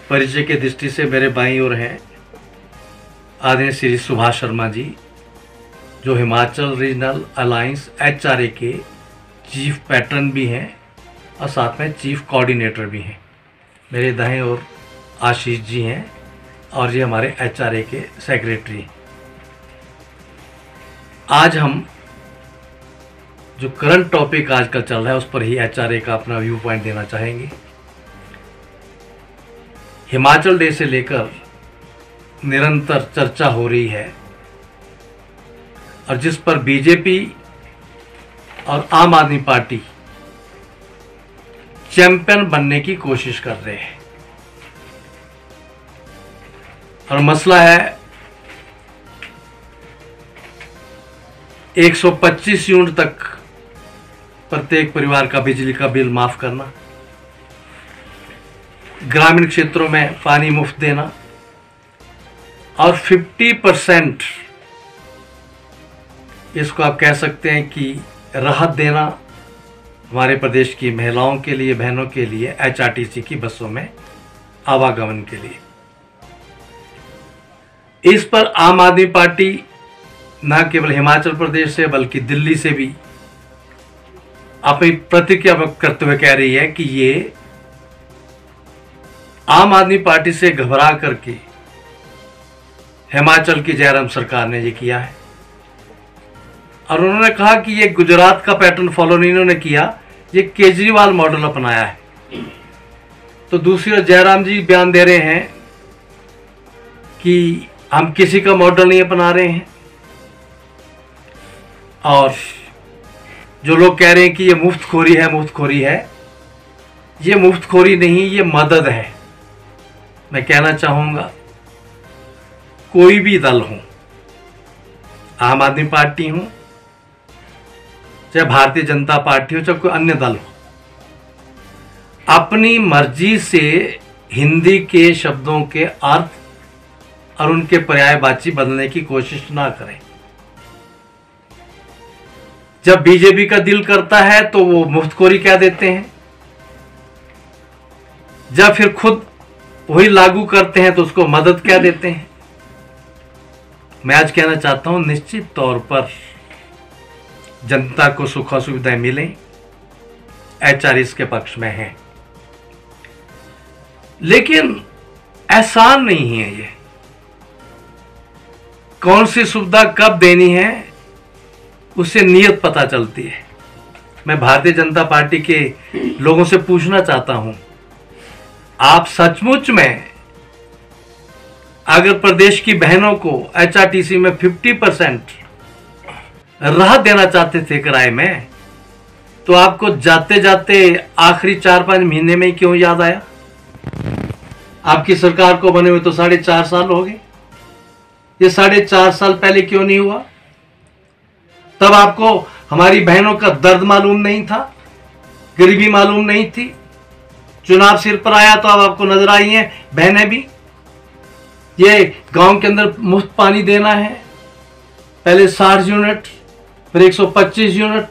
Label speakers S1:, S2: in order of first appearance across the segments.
S1: परिचय की दृष्टि से मेरे बाईं ओर हैं आदरणीय श्री सुभाष शर्मा जी, जो हिमाचल रीजनल अलायंस HRA के चीफ पैटर्न भी हैं और साथ में चीफ कोऑर्डिनेटर भी हैं। मेरे दाएं ओर आशीष जी हैं और ये हमारे HRA के सेक्रेटरी हैं। आज हम जो करंट टॉपिक आजकल चल रहा है उस पर ही HRA का अपना व्यू पॉइंट देना चाहेंगे। हिमाचल डे से लेकर निरंतर चर्चा हो रही है और जिस पर बीजेपी और आम आदमी पार्टी चैंपियन बनने की कोशिश कर रहे हैं। और मसला है 125 यूनिट तक प्रत्येक परिवार का बिजली का बिल माफ करना, ग्रामीण क्षेत्रों में पानी मुफ्त देना और 50% इसको आप कह सकते हैं कि राहत देना हमारे प्रदेश की महिलाओं के लिए, बहनों के लिए HRTC की बसों में आवागमन के लिए। इस पर आम आदमी पार्टी न केवल हिमाचल प्रदेश से बल्कि दिल्ली से भी अपनी प्रतिक्रिया व्यक्त करते हुए कह रही है कि ये आम आदमी पार्टी से घबरा करके हिमाचल की जयराम सरकार ने ये किया है। और उन्होंने कहा कि ये गुजरात का पैटर्न फॉलो नहीं इन्होंने किया, ये केजरीवाल मॉडल अपनाया है। तो दूसरी ओर जयराम जी बयान दे रहे हैं कि हम किसी का मॉडल नहीं अपना रहे हैं। और जो लोग कह रहे हैं कि ये मुफ्तखोरी है, मुफ्तखोरी है, ये मुफ्तखोरी नहीं, ये मदद है। मैं कहना चाहूँगा कोई भी दल हो, आम आदमी पार्टी हो, चाहे भारतीय जनता पार्टी हो, चाहे कोई अन्य दल हो, अपनी मर्जी से हिंदी के शब्दों के अर्थ और उनके पर्यायवाची बदलने की कोशिश ना करें। जब बीजेपी का दिल करता है तो वो मुफ्तखोरी कह देते हैं, जब फिर खुद वही लागू करते हैं तो उसको मदद कह देते हैं। मैं आज कहना चाहता हूं निश्चित तौर पर जनता को सुख सुविधाएं मिलें, HRA इसके पक्ष में है, लेकिन आसान नहीं है। ये कौन सी सुविधा कब देनी है उससे नियत पता चलती है। मैं भारतीय जनता पार्टी के लोगों से पूछना चाहता हूं, आप सचमुच में अगर प्रदेश की बहनों को HRTC में 50% राहत देना चाहते थे किराए में, तो आपको जाते जाते आखिरी 4-5 महीने में ही क्यों याद आया? आपकी सरकार को बने हुए तो 4.5 साल हो गए। ये 4.5 साल पहले क्यों नहीं हुआ? तब आपको हमारी बहनों का दर्द मालूम नहीं था, गरीबी मालूम नहीं थी। चुनाव सिर पर आया तो अब आपको नजर आई हैं बहनें भी। ये गांव के अंदर मुफ्त पानी देना है, पहले 60 यूनिट, फिर 125 यूनिट,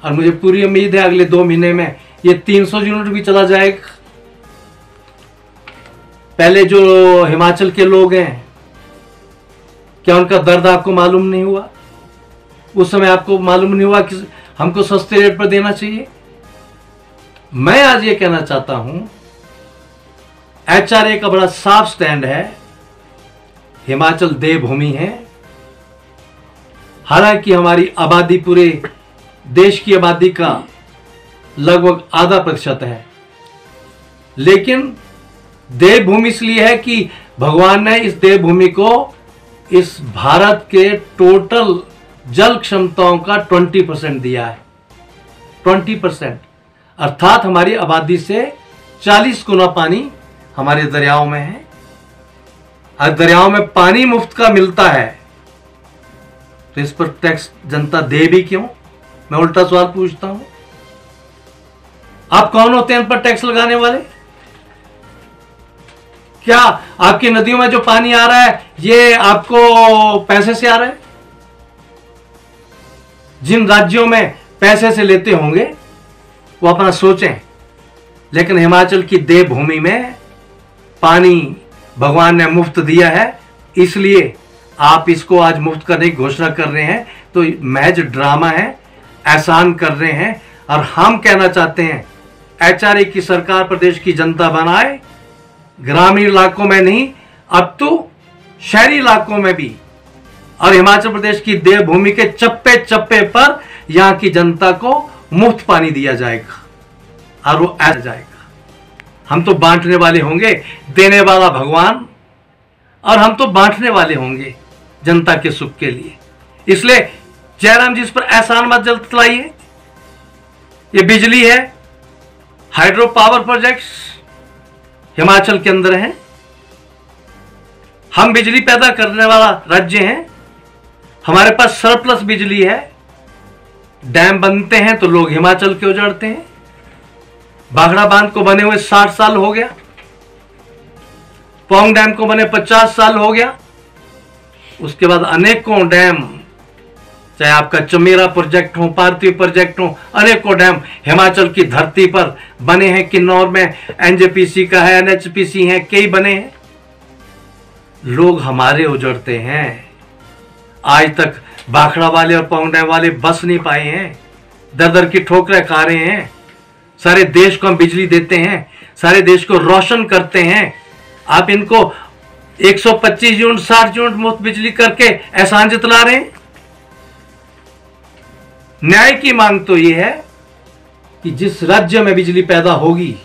S1: और मुझे पूरी उम्मीद है अगले 2 महीने में ये 300 यूनिट भी चला जाएगा। पहले जो हिमाचल के लोग हैं, क्या उनका दर्द आपको मालूम नहीं हुआ? उस समय आपको मालूम नहीं हुआ कि हमको सस्ते रेट पर देना चाहिए? मैं आज ये कहना चाहता हूं HRA का बड़ा साफ स्टैंड है। हिमाचल देवभूमि है। हालांकि हमारी आबादी पूरे देश की आबादी का लगभग आधा प्रतिशत है, लेकिन देवभूमि इसलिए है कि भगवान ने इस देवभूमि को इस भारत के टोटल जल क्षमताओं का 20% दिया है। 20%, अर्थात हमारी आबादी से 40 गुना पानी हमारे दरियाओं में है। और दरियाओं में पानी मुफ्त का मिलता है तो इस पर टैक्स जनता दे भी क्यों? मैं उल्टा सवाल पूछता हूं, आप कौन होते हैं इन पर टैक्स लगाने वाले? क्या आपकी नदियों में जो पानी आ रहा है ये आपको पैसे से आ रहा है? जिन राज्यों में पैसे से लेते होंगे वो अपना सोचें, लेकिन हिमाचल की देवभूमि में पानी भगवान ने मुफ्त दिया है, इसलिए आप इसको आज मुफ्त करने की घोषणा कर रहे हैं, तो महज ड्रामा है, एहसान कर रहे हैं। और हम कहना चाहते हैं एचआरए की सरकार प्रदेश की जनता बनाए, ग्रामीण इलाकों में नहीं, अब तो शहरी इलाकों में भी, और हिमाचल प्रदेश की देवभूमि के चप्पे चप्पे पर यहां की जनता को मुफ्त पानी दिया जाएगा और वो ऐसा जाएगा। हम तो बांटने वाले होंगे, देने वाला भगवान, और हम तो बांटने वाले होंगे जनता के सुख के लिए। इसलिए जयराम जी इस पर एहसान मत जताइए। ये बिजली है, हाइड्रो पावर प्रोजेक्ट्स हिमाचल के अंदर हैं, हम बिजली पैदा करने वाला राज्य हैं, हमारे पास सरप्लस बिजली है। डैम बनते हैं तो लोग हिमाचल के उजड़ते हैं। भाखड़ा बांध को बने हुए 60 साल हो गया, पौंग डैम को बने 50 साल हो गया। उसके बाद अनेकों डैम, चाहे आपका चमेरा प्रोजेक्ट हो, पार्थिव प्रोजेक्ट हो, अनेकों डैम हिमाचल की धरती पर बने हैं। किन्नौर में एनजेपीसी का है, एनएचपीसी है, कई बने हैं। लोग हमारे उजड़ते हैं। आज तक भाखड़ा वाले और पौंग डैम वाले बस नहीं पाए हैं, दर दर की ठोकरें खा रहे हैं। सारे देश को हम बिजली देते हैं, सारे देश को रोशन करते हैं। आप इनको 125 यूनिट 60 यूनिट मुफ्त बिजली करके एहसान जतला रहे हैं। न्याय की मांग तो यह है कि जिस राज्य में बिजली पैदा होगी,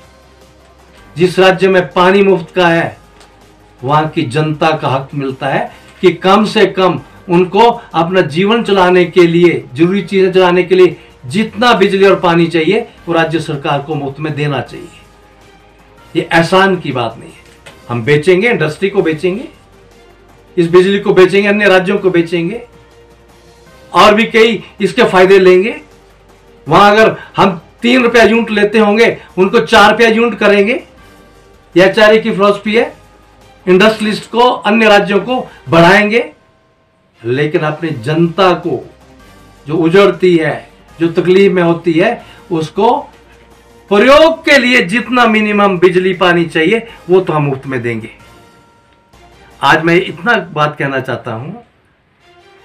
S1: जिस राज्य में पानी मुफ्त का है, वहां की जनता का हक मिलता है कि कम से कम उनको अपना जीवन चलाने के लिए, जरूरी चीजें चलाने के लिए जितना बिजली और पानी चाहिए वो राज्य सरकार को मुफ्त में देना चाहिए। ये एहसान की बात नहीं है। हम बेचेंगे, इंडस्ट्री को बेचेंगे, इस बिजली को बेचेंगे, अन्य राज्यों को बेचेंगे, और भी कई इसके फायदे लेंगे। वहां अगर हम 3 रुपया यूनिट लेते होंगे, उनको 4 रुपया यूनिट करेंगे। यह एचआरए की फिलॉसफी है। इंडस्ट्रियलिस्ट को, अन्य राज्यों को बढ़ाएंगे, लेकिन अपनी जनता को जो उजड़ती है, जो तकलीफ में होती है, उसको प्रयोग के लिए जितना मिनिमम बिजली पानी चाहिए वो तो हम मुफ्त में देंगे। आज मैं इतना बात कहना चाहता हूं,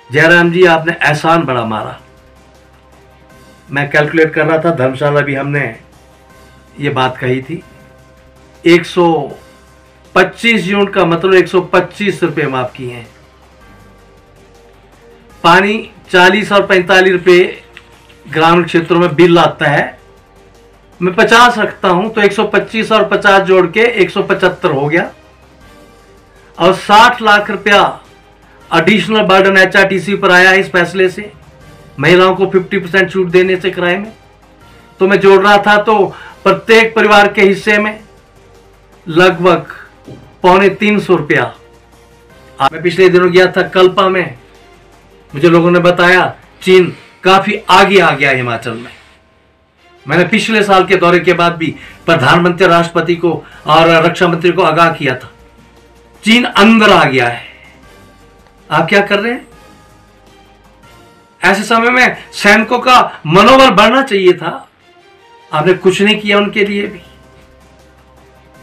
S1: जयराम जी आपने एहसान बड़ा मारा। मैं कैलकुलेट कर रहा था, धर्मशाला भी हमने ये बात कही थी, 125 यूनिट का मतलब 125 रुपए माफ किए हैं। पानी 40 और 45 रुपए ग्रामीण क्षेत्रों में बिल आता है। मैं 50 रखता हूं तो 125 और 50 जोड़ के 175 हो गया, और 60 लाख रुपया एडिशनल बर्डन एचआरटीसी पर आया है इस फैसले से, महिलाओं को 50% छूट देने से किराए में। तो मैं जोड़ रहा था तो प्रत्येक परिवार के हिस्से में लगभग 250 रुपया। मैं पिछले दिनों गया था कल्पा में, मुझे लोगों ने बताया चीन काफी आगे आ गया हिमाचल में। मैंने पिछले साल के दौरे के बाद भी प्रधानमंत्री, राष्ट्रपति को और रक्षा मंत्री को आगाह किया था, चीन अंदर आ गया है। आप क्या कर रहे हैं? ऐसे समय में सैनिकों का मनोबल बढ़ना चाहिए था, आपने कुछ नहीं किया उनके लिए भी।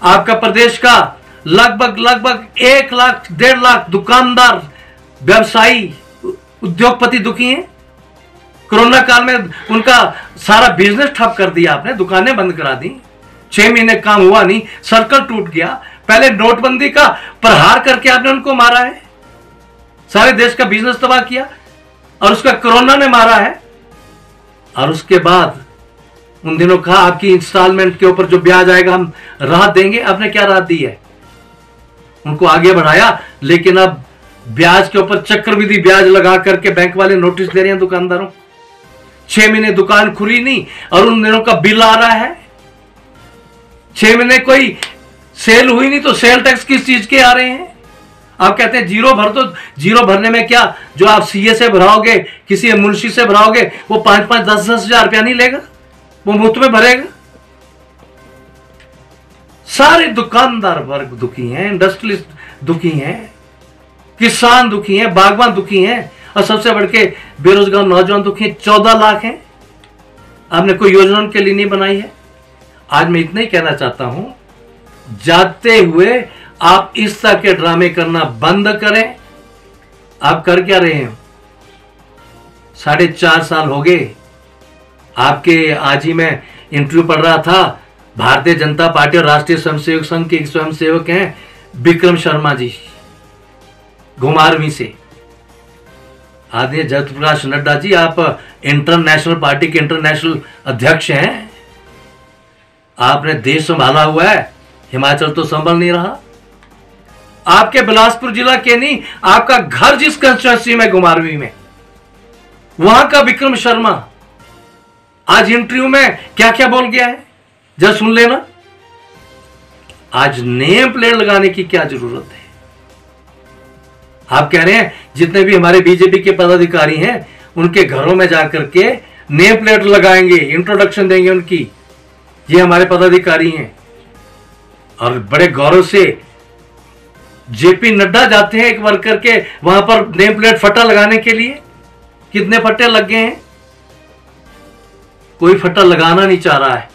S1: आपका प्रदेश का लगभग 1 लाख 1.5 लाख दुकानदार, व्यवसायी, उद्योगपति दुखी हैं। कोरोना काल में उनका सारा बिजनेस ठप कर दिया आपने, दुकानें बंद करा दी, 6 महीने काम हुआ नहीं, सर्कल टूट गया। पहले नोटबंदी का प्रहार करके आपने उनको मारा है, सारे देश का बिजनेस तबाह किया, और उसका कोरोना ने मारा है। और उसके बाद उन दिनों कहा आपकी इंस्टॉलमेंट के ऊपर जो ब्याज आएगा हम राहत देंगे। आपने क्या राहत दी है? उनको आगे बढ़ाया, लेकिन अब ब्याज के ऊपर चक्रवृद्धि ब्याज लगा करके बैंक वाले नोटिस दे रहे हैं दुकानदारों। 6 महीने दुकान खुली नहीं और उन दिनों का बिल आ रहा है। 6 महीने कोई सेल हुई नहीं तो सेल टैक्स किस चीज के आ रहे हैं? आप कहते हैं जीरो भर, तो जीरो भरने में क्या, जो आप सीए से भराओगे, किसी मुंशी से भराओगे, वो 5-5, 10-10 हजार रुपया नहीं लेगा, वो मुफ्त में भरेगा। सारे दुकानदार वर्ग दुखी हैं, इंडस्ट्रियलिस्ट दुखी हैं, किसान दुखी हैं, बागवान दुखी हैं, और सबसे बढ़ के बेरोजगार नौजवान दुखी हैं। 14 लाख हैं। आपने कोई योजना उनके लिए नहीं बनाई है। आज मैं इतना ही कहना चाहता हूं, जाते हुए आप इस तरह के ड्रामे करना बंद करें। आप कर क्या रहे हैं? 4.5 साल हो गए आपके। आज ही मैं इंटरव्यू पढ़ रहा था, भारतीय जनता पार्टी और राष्ट्रीय स्वयंसेवक संघ के स्वयंसेवक हैं विक्रम शर्मा जी, घुमारवीं से। आदरणीय जगत प्रकाश नड्डा जी, आप इंटरनेशनल पार्टी के इंटरनेशनल अध्यक्ष हैं। आपने देश संभाला हुआ है, हिमाचल तो संभल नहीं रहा। आपके बिलासपुर जिला के नहीं, आपका घर जिस कंस्टिट्यूंसी में घुमारवीं में, वहां का विक्रम शर्मा आज इंटरव्यू में क्या क्या बोल गया है, जरा सुन लेना। आज नेम प्लेट लगाने की क्या जरूरत है? आप कह रहे हैं जितने भी हमारे बीजेपी के पदाधिकारी हैं उनके घरों में जाकर के नेम प्लेट लगाएंगे, इंट्रोडक्शन देंगे उनकी, ये हमारे पदाधिकारी हैं। और बड़े गौरव से जेपी नड्डा जाते हैं एक वर्कर के वहां पर नेम प्लेट फटा लगाने के लिए। कितने फट्टे लग गए हैं? कोई फट्टा लगाना नहीं चाह रहा है।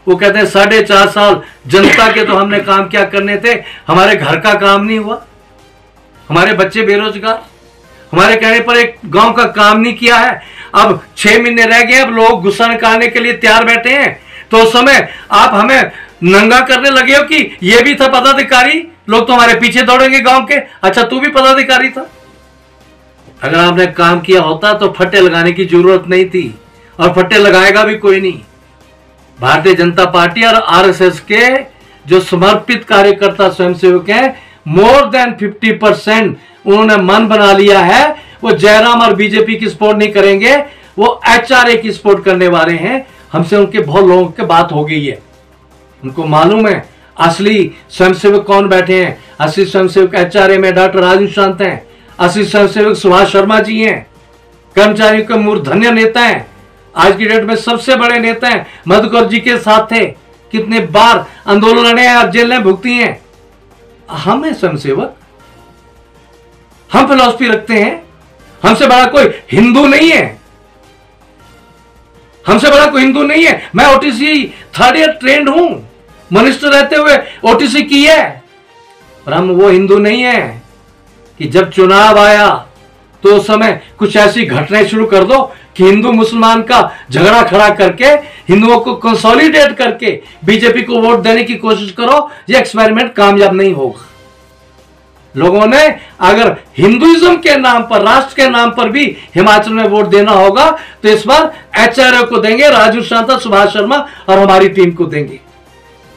S1: वो कहते हैं 4.5 साल जनता के तो हमने काम क्या करने थे, हमारे घर का काम नहीं हुआ, हमारे बच्चे बेरोजगार, हमारे कहने पर एक गांव का काम नहीं किया है। अब 6 महीने रह गए, अब लोग गुस्सा निकालने के लिए तैयार बैठे हैं। तो उस समय आप हमें नंगा करने लगे हो कि ये भी था पदाधिकारी, लोग तो हमारे पीछे दौड़ेंगे गांव के। अच्छा, तू भी पदाधिकारी था? अगर आपने काम किया होता तो फट्टे लगाने की जरूरत नहीं थी, और फट्टे लगाएगा भी कोई नहीं। भारतीय जनता पार्टी और आरएसएस के जो समर्पित कार्यकर्ता स्वयंसेवक हैं, मोर देन 50% उन्होंने मन बना लिया है वो जयराम और बीजेपी की सपोर्ट नहीं करेंगे, वो एचआरए की सपोर्ट करने वाले हैं। हमसे उनके बहुत लोगों की बात हो गई है, उनको मालूम है असली स्वयंसेवक कौन बैठे हैं। असली स्वयंसेवक एचआरए में डॉक्टर राजू शांत हैं, असली स्वयंसेवक सुभाष शर्मा जी हैं, कर्मचारियों के मूर्धन्य नेता हैं, आज की डेट में सबसे बड़े नेता हैं, मधुकर जी के साथ थे, कितने बार आंदोलन लड़े हैं, जेलें भुगती हैं। हम हैं स्वयंसेवक, हम फिलॉसफी रखते हैं, हमसे बड़ा कोई हिंदू नहीं है, हमसे बड़ा कोई हिंदू नहीं है। मैं ओटीसी 3rd ईयर ट्रेंड हूं, मिनिस्टर रहते हुए ओटीसी की है, पर हम वो हिंदू नहीं है कि जब चुनाव आया तो उस समय कुछ ऐसी घटनाएं शुरू कर दो कि हिंदू मुसलमान का झगड़ा खड़ा करके हिंदुओं को कंसोलिडेट करके बीजेपी को वोट देने की कोशिश करो। ये एक्सपेरिमेंट कामयाब नहीं होगा। लोगों ने अगर हिंदुइज्म के नाम पर, राष्ट्र के नाम पर भी हिमाचल में वोट देना होगा तो इस बार एचआरए को देंगे, राजू शांता, सुभाष शर्मा और हमारी टीम को देंगे।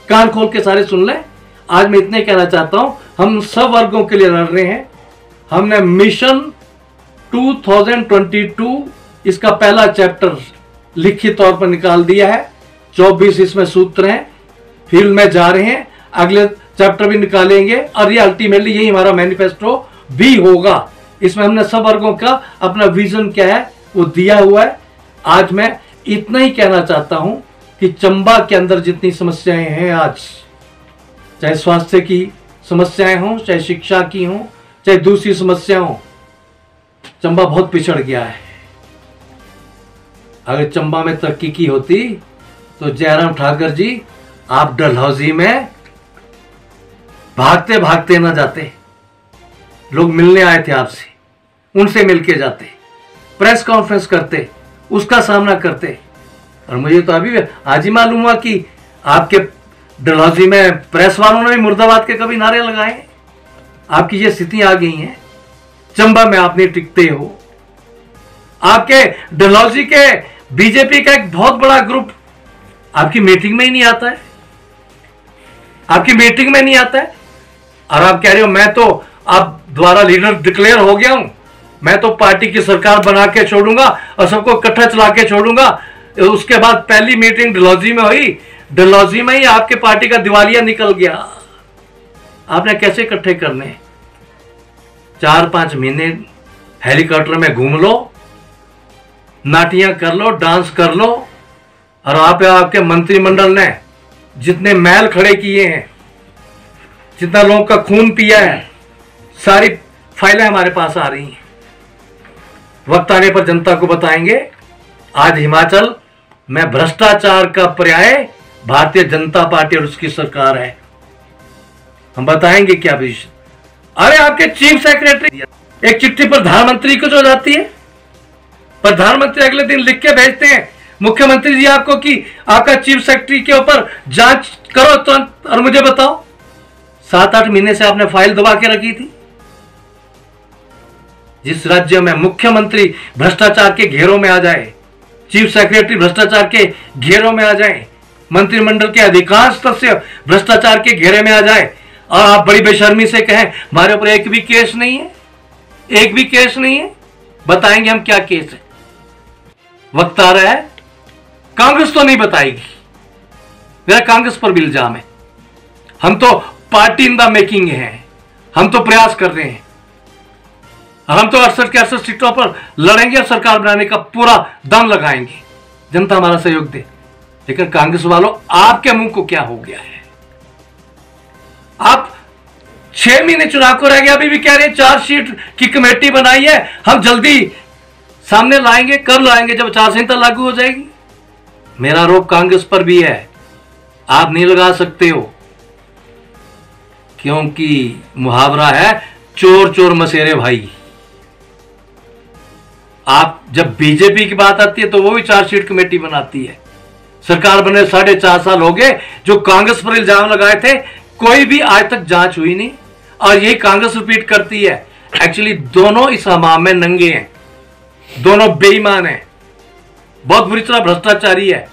S1: कान खोल के सारे सुन लें। आज मैं इतने कहना चाहता हूं, हम सब वर्गों के लिए लड़ रहे हैं। हमने मिशन 2022 इसका पहला चैप्टर लिखित तौर पर निकाल दिया है। 24 इसमें सूत्र हैं, फील्ड में जा रहे हैं, अगले चैप्टर भी निकालेंगे और ये अल्टीमेटली यही हमारा मैनिफेस्टो भी होगा। इसमें हमने सब वर्गों का अपना विजन क्या है वो दिया हुआ है। आज मैं इतना ही कहना चाहता हूं कि चंबा के अंदर जितनी समस्याएं हैं आज, चाहे स्वास्थ्य की समस्याएं हों, चाहे शिक्षा की हों, चाहे दूसरी समस्या हो, चंबा बहुत पिछड़ गया है। अगर चंबा में तरक्की की होती तो जयराम ठाकुर जी आप डलहौजी में भागते भागते ना जाते। लोग मिलने आए थे आपसे, उनसे मिलके जाते, प्रेस कॉन्फ्रेंस करते, उसका सामना करते। और मुझे तो अभी आज ही मालूम हुआ कि आपके डलहौजी में प्रेस वालों ने भी मुर्दाबाद के कभी नारे लगाए। आपकी ये स्थिति आ गई है, चंबा में आप नहीं टिकते हो। आपके डलहौजी के बीजेपी का एक बहुत बड़ा ग्रुप आपकी मीटिंग में ही नहीं आता है, आपकी मीटिंग में नहीं आता है। और आप कह रहे हो मैं तो अब द्वारा लीडर डिक्लेयर हो गया हूं, मैं तो पार्टी की सरकार बना के छोड़ूंगा और सबको इकट्ठा चला के छोड़ूंगा। उसके बाद पहली मीटिंग डलहौजी में हुई, डलहौजी में ही आपके पार्टी का दिवालिया निकल गया। आपने कैसे इकट्ठे करने? 4-5 महीने हेलीकॉप्टर में घूम लो, नाटियां कर लो, डांस कर लो, और आपके मंत्रिमंडल ने जितने महल खड़े किए हैं, जितना लोगों का खून पिया है, सारी फाइलें हमारे पास आ रही हैं। वक्त आने पर जनता को बताएंगे। आज हिमाचल में भ्रष्टाचार का पर्याय भारतीय जनता पार्टी और उसकी सरकार है। हम बताएंगे क्या विषय। अरे आपके चीफ सेक्रेटरी एक चिट्ठी प्रधानमंत्री को जो जाती है, प्रधानमंत्री अगले दिन लिख के भेजते हैं मुख्यमंत्री जी आपको कि आपका चीफ सेक्रेटरी के ऊपर जांच करो तुरंत और मुझे बताओ। 7-8 महीने से आपने फाइल दबा के रखी थी। जिस राज्य में मुख्यमंत्री भ्रष्टाचार के घेरों में आ जाए, चीफ सेक्रेटरी भ्रष्टाचार के घेरों में आ जाए, मंत्रिमंडल के अधिकांश सदस्य भ्रष्टाचार के घेरे में आ जाए और आप बड़ी बेशर्मी से कहें हमारे ऊपर एक भी केस नहीं है, एक भी केस नहीं है। बताएंगे हम क्या केस है। वक्त आ रहा है, कांग्रेस तो नहीं बताएगी, मेरा कांग्रेस पर भी इल्जाम है। हम तो पार्टी इन द मेकिंग है, हम तो प्रयास कर रहे हैं, हम तो 68 के 68 सीटों पर लड़ेंगे और सरकार बनाने का पूरा दम लगाएंगे, जनता हमारा सहयोग दे। लेकिन कांग्रेस वालों, आपके मुंह को क्या हो गया है? आप 6 महीने चुनाव को रह गए, अभी भी कह रहे हैं चार्जशीट की कमेटी बनाई है, हम जल्दी सामने लाएंगे। कब लाएंगे? जब आचार संहिता लागू हो जाएगी। मेरा आरोप कांग्रेस पर भी है, आप नहीं लगा सकते हो, क्योंकि मुहावरा है चोर चोर मसेरे भाई। आप जब बीजेपी की बात आती है तो वो भी चार्जशीट कमेटी बनाती है। सरकार बने 4.5 साल हो गए, जो कांग्रेस पर इल्जाम लगाए थे कोई भी आज तक जांच हुई नहीं, और यही कांग्रेस रिपीट करती है। एक्चुअली दोनों इस हमाम में नंगे हैं, दोनों बेईमान हैं, बहुत बुरी तरह भ्रष्टाचारी है।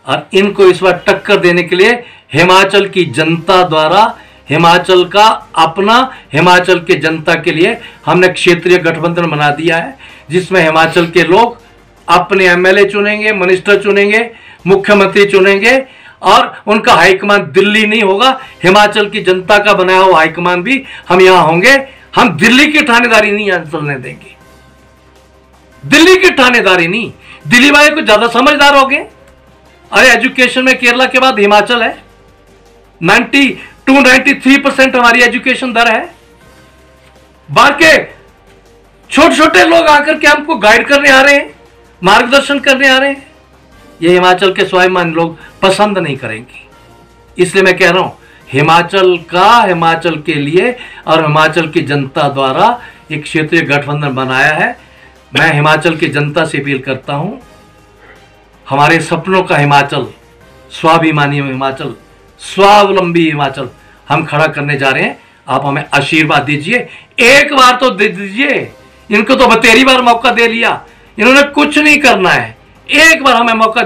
S1: और इनको इस बार टक्कर देने के लिए हिमाचल की जनता द्वारा, हिमाचल का अपना, हिमाचल के जनता के लिए हमने क्षेत्रीय गठबंधन बना दिया है, जिसमें हिमाचल के लोग अपने एमएलए चुनेंगे, मिनिस्टर चुनेंगे, मुख्यमंत्री चुनेंगे, और उनका हाईकमान दिल्ली नहीं होगा, हिमाचल की जनता का बनाया हुआ हाईकमान भी हम यहां होंगे। हम दिल्ली की ठानेदारी नहीं यहां चलने देंगे, दिल्ली की ठानेदारी नहीं। दिल्ली वाले कुछ ज्यादा समझदार हो गए। अरे एजुकेशन में केरला के बाद हिमाचल है, 92-93% हमारी एजुकेशन दर है। बाहर के छोटे छोटे लोग आकर के हमको गाइड करने आ रहे हैं, मार्गदर्शन करने आ रहे हैं। ये हिमाचल के स्वाभिमान लोग पसंद नहीं करेंगे। इसलिए मैं कह रहा हूं, हिमाचल का, हिमाचल के लिए और हिमाचल की जनता द्वारा एक क्षेत्रीय गठबंधन बनाया है। मैं हिमाचल की जनता से अपील करता हूं, हमारे सपनों का हिमाचल, स्वाभिमानी हिमाचल, स्वावलंबी हिमाचल हम खड़ा करने जा रहे हैं। आप हमें आशीर्वाद दीजिए, एक बार तो दे दीजिए। इनको तो 13 बार मौका दे लिया, इन्होंने कुछ नहीं करना है, एक बार हमें मौका